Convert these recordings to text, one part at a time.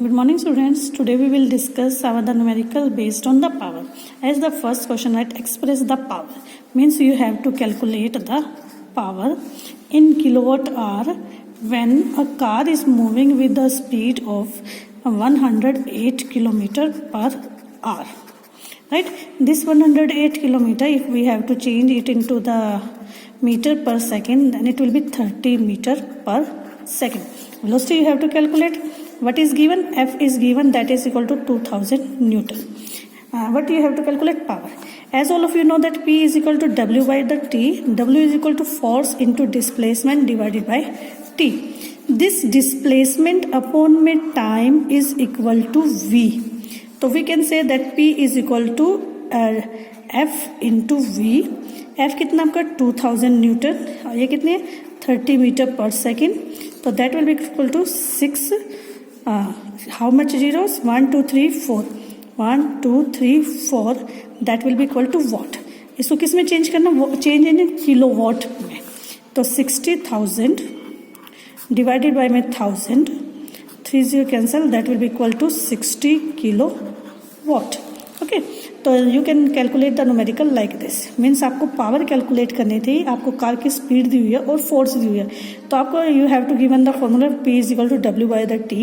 Good morning students. Today we will discuss the numerical based on the power. As the first question, right, express the power. Means you have to calculate the power in kilowatt hour when a car is moving with the speed of 108 kilometer per hour. Right? This 108 kilometer, if we have to change it into the meter per second, then it will be 30 meter per second. Velocity you have to calculate. What is given? F is given, that is equal to 2000 Newton. What you have to calculate? Power. As all of you know that P is equal to W by the T. W is equal to force into displacement divided by T. This displacement upon में time is equal to V. तो we can say that P is equal to F into V. F कितना आपका 2000 Newton और ये कितने 30 metre पर second. तो that will be equal to 6. How much zeros? 1 2 3 4. 1 2 3 4. That will be equal to watt. इसको किस में चेंज करना? चेंज इन किलोवाट में. तो 60,000 डिवाइडेड बाय में 1000. 30 cancel. That will be equal to 60 kilo watt. Okay. तो you can calculate the numerical like this. Means आपको power calculate करनी थी, आपको कार की स्पीड दी हुई है और फोर्स दी हुई है. तो आपको you have to given the formula P is equal to W by the T.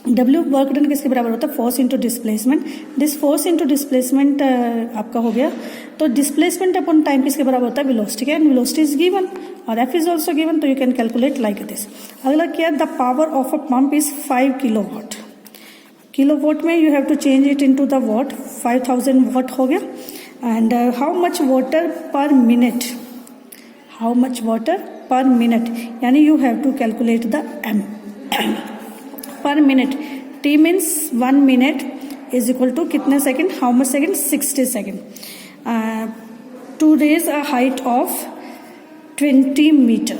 W work done किसके बराबर होता है? Force into displacement. This force into displacement आपका हो गया. तो डिस्प्लेसमेंट अपॉन टाइम किसके बराबर होता है? Velocity. And velocity is given और F इज ऑल्सो गिवन. तो you can calculate like this. अगला क्या? The power of a pump is 5 kilowatt. Kilowatt में you have to change it into the watt. 5000 watt हो गया. And how much water per minute? How much water per minute? यानी you have to calculate the M per minute. T means 1 minute is equal to कितने second? How much second? 60 second. To raise a height of 20 metre.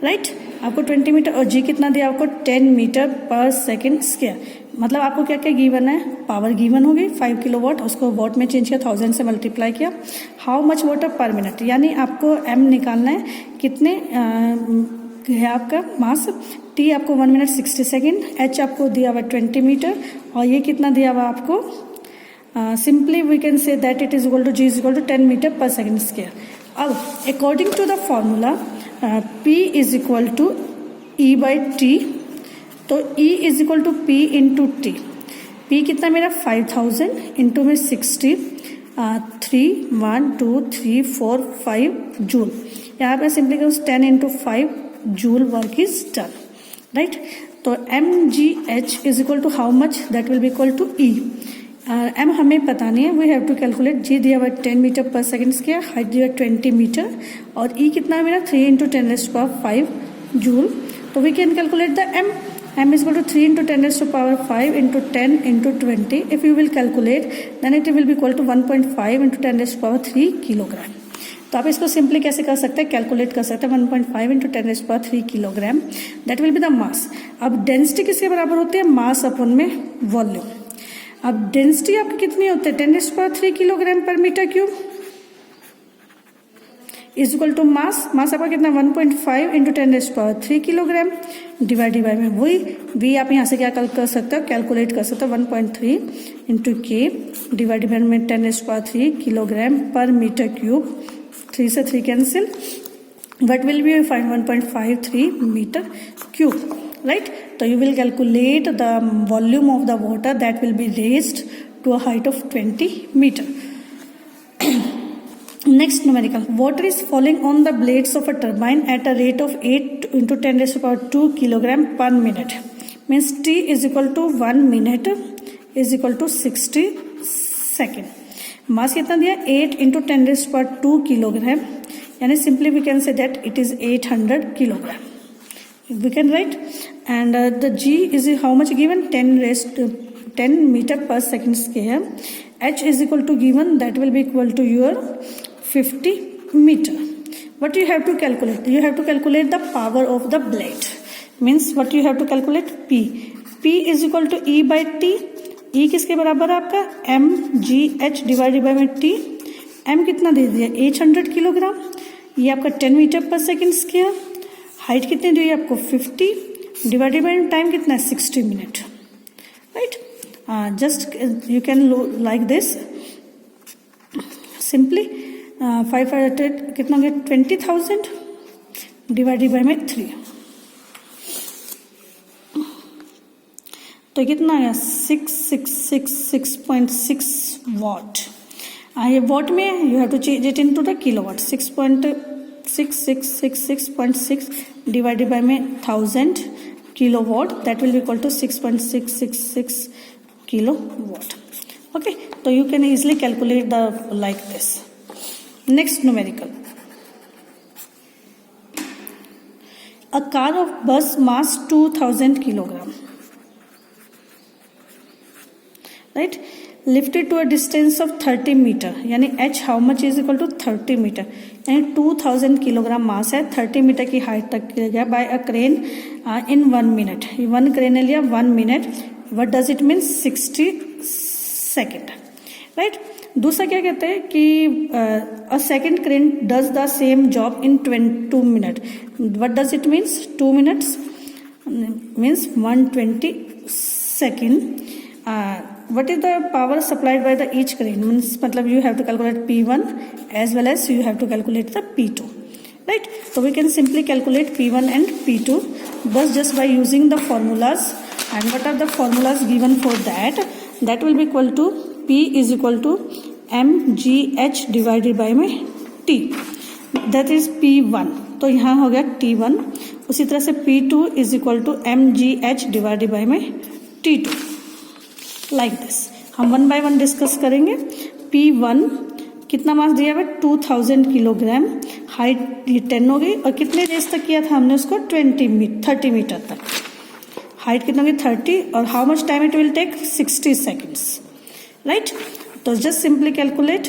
Right. आपको 20 metre और जी कितना दिया आपको? 10 metre पर second square. मतलब आपको क्या क्या गिवन है? पावर गिवन होगी 5 किलोवाट, उसको वॉट में चेंज किया, 1000 से मल्टीप्लाई किया. How much water per minute? यानी आपको M निकालना है. कितने है आपका मास? T आपको 1 मिनट 60 सेकेंड. H आपको दिया हुआ 20 मीटर और ये कितना दिया हुआ आपको? Simply we can say that it is equal to G is equal to 10 metre पर सेकेंड स्क्वायर. अब according to the formula P is equal to E by T. तो E is equal to P into T. P कितना मेरा? 5000 into में 60. 3 1 2 3 4 5 joule. यहाँ पे simply 10 into 5 joule work is done. Right. तो mgh is equal to how much? That will be equal to E. M हमें पता नहीं है. We have to calculate. G दिया हुआ 10 मीटर पर सेकेंड स्क्वायर. हाइट दिया 20 मीटर और E कितना है मेरा? 3 into 10 raise to power 5 joule. तो we can calculate the M. M is equal to 3 into 10 raised to power 5 into 10 into 20. If you will calculate, then it will be equal to 1.5 into 10 raised to power 3 kilogram. तो आप इसको simply कैसे कर सकते हैं? Calculate कर सकते हैं. 1.5 into 10 raised to power 3 kilogram. That will be the mass. अब डेंसिटी किसके बराबर होती है? मास अपॉन में वॉल्यूम. अब डेंसिटी आपकी कितनी होती है? 10 raised to power 3 kilogram per metre cube is equal to mass. Mass आपका कितना? 1.5 into 10 raise to power 3 kilogram divided by में वही V. आप यहाँ से क्या कर सकते हो? कैलकुलेट कर सकते हो. 1.3 इंटू K डिवाइडेड बाय में 10 raise to power 3 kilogram per metre cube. 3 से 3 cancel. What will be? Find 1.53 metre cube. Right. तो you will calculate the volume of the water that will be raised to a height of 20 metre. Next numerical. Water is falling on the blades of a turbine at a rate of 8 into 10 raised to power 2 kilogram per minute. Means T is equal to 1 minute is equal to 60 second. मास कितना दिया? 8 into 10 raised to power 2 kilogram. यानी simply we can say that it is 800 kilogram. We can write. And the G is how much given? 10 meter per second square. H is equal to given, that will be equal to your 50 meter. What you have to calculate? You have to calculate the power of the blade. Means what you have to calculate? P. P is equal to E by T. E किसके बराबर है आपका? mgh divided by में T. M कितना दे दिया? 800 kilogram. ये आपका 10 metre पर सेकेंड स्क्वायर. हाइट कितनी दी है आपको? 50. डिवाइडेड बाय टाइम कितना है 60 minute, right. Just you can like this simply 500 कितना हो गया 20,000 डिवाइडेड बाय में 3, तो कितना आया 6,666.6 वॉट। ये वॉट में you have to change it into the kilowatt. 6.6666.6 divided by में 1000 kilowatt, that will be equal to 6.666 kilowatt. Okay, तो you can easily calculate the like this. Next numerical, a car of बस mass 2000 kilogram, right, lifted to a distance of 30 metre, यानी h how much is equal to 30 metre, यानी 2000 kilogram mass है, 30 metre की height तक गया by a crane in 1 minute. 1 crane ने लिया 1 minute, what does it mean 60 second, right. दूसरा क्या कहते हैं कि a second crane does the same job in 2 minute, what does it means 2 minutes means 120 second. What is the power supplied by the each crane? Means मतलब you have to calculate P1 as well as you have to calculate the P2, right? So we can simply calculate P1 and P2 just by using the formulas. And what are the formulas given for that? That will be equal to P is equal to mgh divided by में T, that is P1, तो यहाँ हो गया T1। उसी तरह से P2 is equal to mgh divided by में T2, like this. हम 1 बाय 1 डिस्कस करेंगे। P1 कितना मास दिया हुआ 2000 किलोग्राम, हाइट ये 10 हो गई, और कितने रेस तक किया था हमने उसको 30 मीटर तक, हाइट कितना होगी 30, और how much time it will take 60 seconds, right. तो जस्ट सिंपली कैलकुलेट,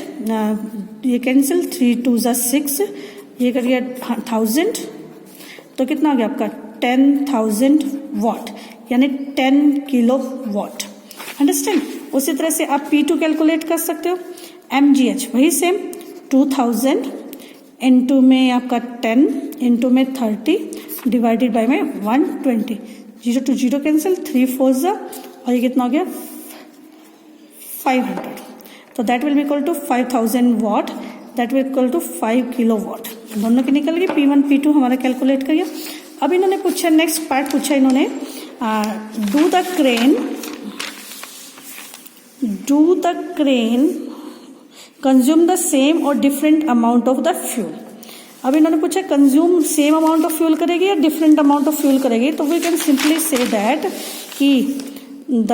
ये कैंसिल 3 2 जा 6, ये कर गया 1000, तो कितना हो गया आपका 10,000 वॉट, यानी 10 किलो वॉट, अंडरस्टैंड। उसी तरह से आप P2 कैलकुलेट कर सकते हो, mgh वही सेम 2000 इंटू में आपका 10 इंटू में 30 डिवाइडेड बाय में 120, 0 to 0 कैंसिल, 3 4 जा, और ये कितना हो गया 500, तो that will be equal to 5000 watt, that will equal to 5 kilo watt. दोनों की निकल गई, P1 P2 हमारा कैलकुलेट करिए। अब इन्होंने पूछा, नेक्स्ट पार्ट पूछा इन्होंने, do the crane consume the same or different amount of the fuel? अब इन्होंने पूछा consume same amount of fuel करेगी या डिफरेंट अमाउंट ऑफ फ्यूल करेगी, तो we can simply say that कि the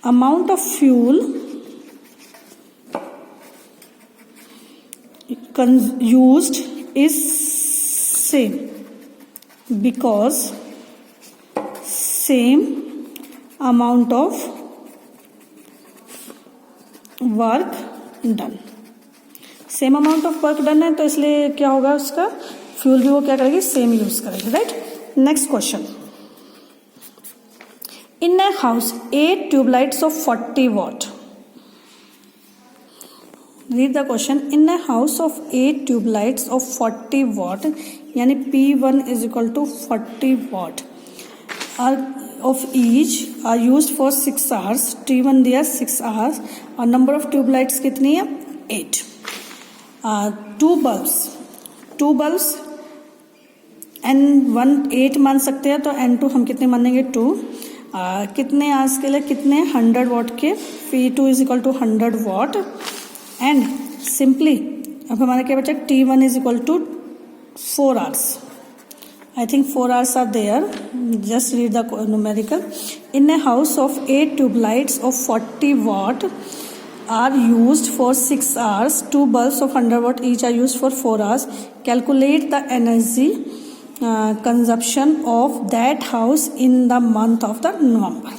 amount of fuel used is same because same amount of work done, same amount of work done है, तो इसलिए क्या होगा उसका फ्यूल भी वो क्या करेगी सेम यूज करेगी, right. Next question, in a house 8 tubelights of 40 watt, read the question, in a house of 8 tubelights of 40 watt, यानी P1 is equal to 40 watt of each are used for 6 hours, T1 दिया 6 hours, और number of tubelights कितनी है 8, 2 bulbs N1 8 मान सकते हैं, तो N2 हम कितने मानेंगे 2, कितने आवर्स के लिए, कितने 100 वॉट के, P2 is equal to 100 watt, and simply अब हमारा क्या बचा T1 is equal to 4 hours, I think 4 hours are there. Just read the numerical. In a house of 8 tube lights of 40 watt are used for 6 hours. 2 bulbs of 100 watt each are used for 4 hours. Calculate the energy consumption of that house in the month of the November.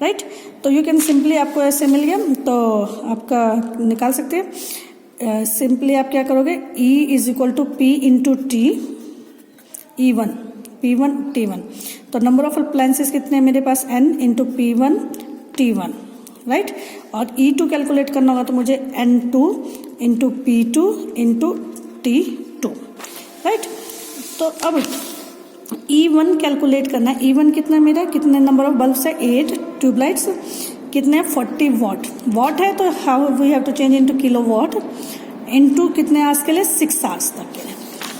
Right? तो you can simply आपको ऐसे मिल गया, तो आपका निकाल सकते हैं। Simply आप क्या करोगे, E is equal to P into T E1 P1 T1, तो नंबर ऑफ अप्लायंसेस कितने हैं मेरे पास N into P1 T1, right. और E2 कैलकुलेट करना होगा तो मुझे N2 into P2 into T2, right. तो अब E1 कैलकुलेट करना है। E1 कितना मेरा, कितने नंबर ऑफ बल्ब्स है, 8 ट्यूबलाइट्स, कितने 40 वॉट, वॉट है तो how we have to change into kilo watt, into कितने आवर्स के लिए, 6 आवर्स तक के लिए,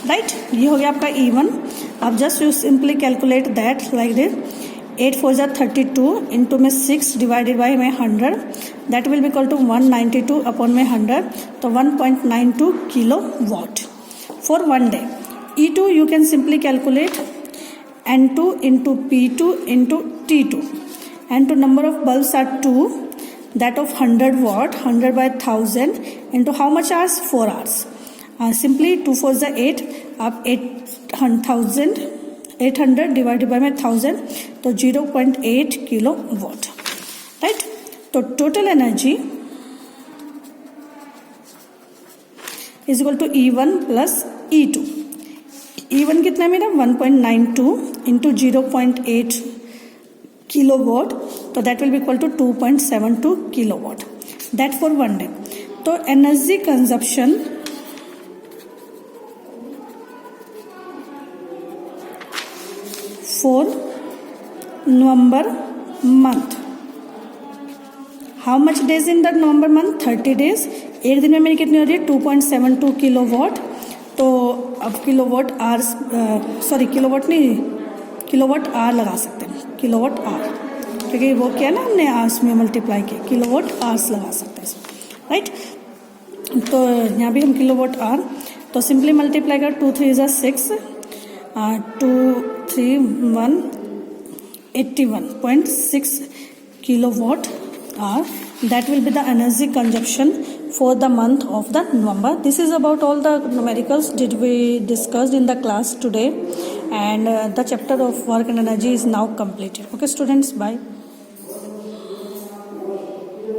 राइट। ये हो गया आपका E1। अब just you simply calculate that like this, 8 4 जा 32 इंटू में 6 डिवाइडेड बाई में 100, that will be equal to 192 upon में 100, तो 1.92 kilo watt for 1 day। E2 you can simply calculate N2 into P2 into T2. N2 number of bulbs are 2, that of 100 watt, 100 by 1000 into how much hours, 4 hours. Simply 2 4 is 8, आप 800 divided by 1000, तो 0.8 kilo watt, right. तो total energy is equal to E1 plus E2। E1 कितना है मेरा, 1.92 into 0.8 kilo watt, तो that will be equal to 2.72 kilo watt, that for 1 day। तो energy consumption for November month, how much days in the November month, 30 days। एक दिन में मेरी कितनी हो रही है, 2.72 किलो वॉट। तो अब kilo watt hours, sorry kilo watt नहीं, किलो वॉट आवर लगा सकते हैं, किलो वॉट आवर, क्योंकि वो क्या ना हमने आवर्स में मल्टीप्लाई किया, किलो वॉट आवर्स लगा सकते हैं, राइट। तो यहाँ भी हम किलो वॉट आवर, तो सिंपली मल्टीप्लाई कर, 2 3 is 6, 2 3 1 81.6 kilo watt hour, that will be the energy consumption for the month of the November. This is about all the numericals did we discussed in the class today, and the chapter of work and energy is now completed. Okay students, bye.